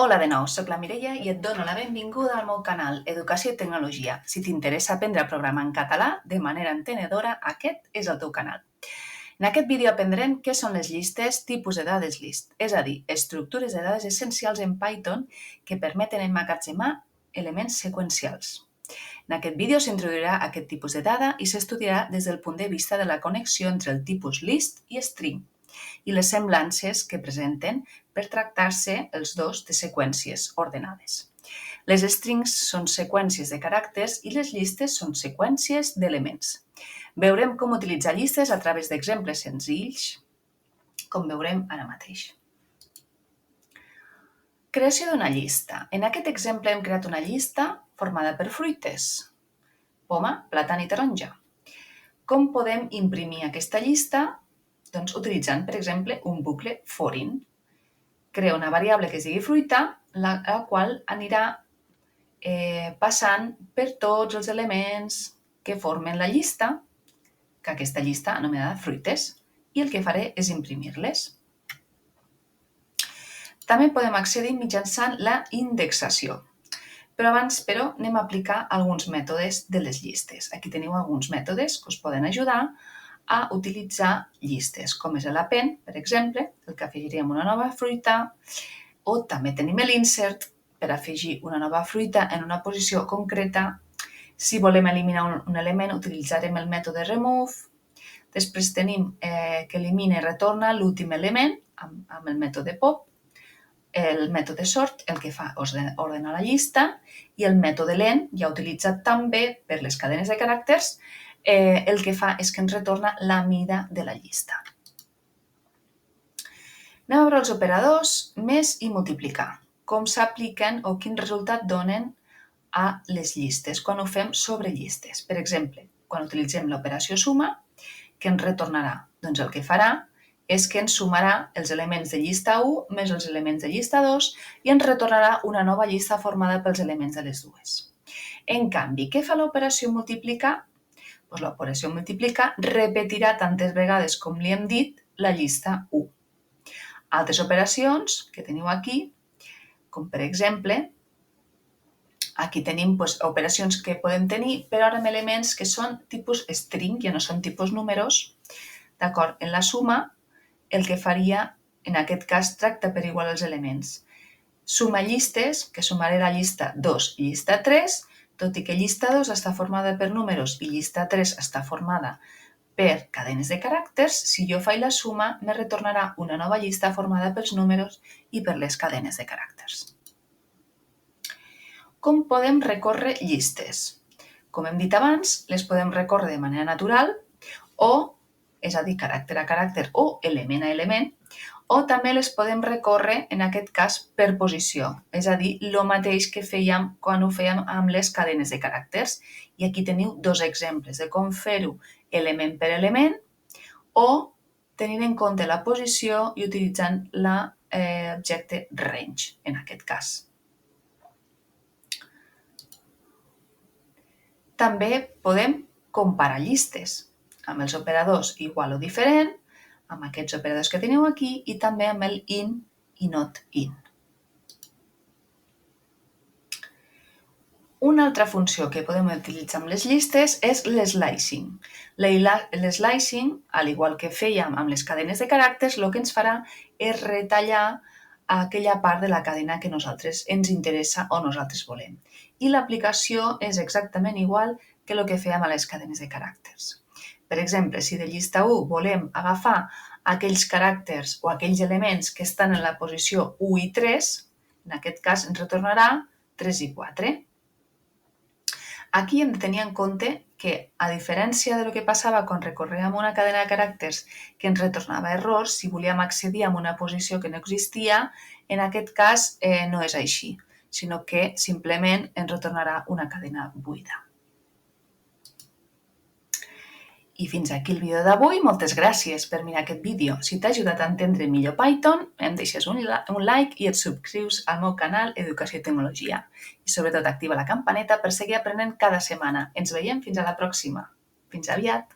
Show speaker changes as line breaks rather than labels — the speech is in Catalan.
Hola de nou, soc la Mireia i et dono la benvinguda al meu canal Educació i Tecnologia. Si t'interessa aprendre a programar en català de manera entenedora, aquest és el teu canal. En aquest vídeo aprendrem què són les llistes, tipus de dades list, és a dir, estructures de dades essencials en Python que permeten emmagatzemar elements seqüencials. En aquest vídeo s'introduirà aquest tipus de dada i s'estudiarà des del punt de vista de la connexió entre el tipus list i string i les semblances que presenten per tractar-se els dos de seqüències ordenades. Les strings són seqüències de caràcters i les llistes són seqüències d'elements. Veurem com utilitzar llistes a través d'exemples senzills, com veurem ara mateix. Creació d'una llista. En aquest exemple hem creat una llista formada per fruites: poma, plàtan i taronja. Com podem imprimir aquesta llista? Doncs utilitzant, per exemple, un bucle for-in. Crea una variable que es digui fruita, la qual anirà passant per tots els elements que formen la llista, que aquesta llista anomenada fruites, i el que faré és imprimir-les. També podem accedir mitjançant la indexació. Però abans, anem a aplicar alguns mètodes de les llistes. Aquí teniu alguns mètodes que us poden ajudar a utilitzar llistes, com és l'append, per exemple, el que afegiríem una nova fruita, o també tenim l'insert per afegir una nova fruita en una posició concreta. Si volem eliminar un element, utilitzarem el mètode remove. Després tenim que elimina i retorna l'últim element amb el mètode pop, el mètode sort, el que fa és ordenar la llista, i el mètode len, ja utilitzat també per les cadenes de caràcters, el que fa és que ens retorna la mida de la llista. Anem a veure els operadors més i multiplicar, com s'apliquen o quin resultat donen a les llistes quan ho fem sobre llistes. Per exemple, quan utilitzem l'operació suma, que ens retornarà? Doncs el que farà és que ens sumarà els elements de llista 1 més els elements de llista 2 i ens retornarà una nova llista formada pels elements de les dues. En canvi, què fa l'operació multiplicar? Doncs l'operació multiplicar repetirà tantes vegades com li hem dit la llista 1. Altres operacions que teniu aquí, com per exemple, aquí tenim operacions que podem tenir, però ara amb elements que són tipus string, ja no són tipus números. D'acord? En la suma, el que faria, en aquest cas, tracta per igual els elements. Suma llistes, que sumaré la llista 2 i llista 3, tot i que llista 2 està formada per números i llista 3 està formada per cadenes de caràcters, si jo faig la suma, me retornarà una nova llista formada pels números i per les cadenes de caràcters. Com podem recórrer llistes? Com hem dit abans, les podem recórrer de manera natural o, és a dir, caràcter a caràcter o element a element, o també les podem recórrer, en aquest cas, per posició, és a dir, el mateix que fèiem quan ho fèiem amb les cadenes de caràcters. I aquí teniu dos exemples de com fer-ho element per element o tenint en compte la posició i utilitzant l'objecte range, en aquest cas. També podem comparar llistes amb els operadors igual o diferent, amb aquests operadors que teniu aquí, i també amb el in i not in. Una altra funció que podem utilitzar amb les llistes és l'slicing. L'slicing, al igual que fèiem amb les cadenes de caràcters, el que ens farà és retallar aquella part de la cadena que nosaltres ens interessa o nosaltres volem. I l'aplicació és exactament igual que el que fèiem a les cadenes de caràcters. Per exemple, si de llista 1 volem agafar aquells caràcters o aquells elements que estan en la posició 1 i 3, en aquest cas ens retornarà 3 i 4. Aquí hem de tenir en compte que, a diferència del que passava quan recorrèiem una cadena de caràcters que ens retornava errors, si volíem accedir a una posició que no existia, en aquest cas no és així, sinó que simplement ens retornarà una cadena buida. I fins aquí el vídeo d'avui. Moltes gràcies per mirar aquest vídeo. Si t'ha ajudat a entendre millor Python, em deixes un like i et subscrius al meu canal Educació i Tecnologia. I sobretot activa la campaneta per seguir aprenent cada setmana. Ens veiem fins a la pròxima. Fins aviat!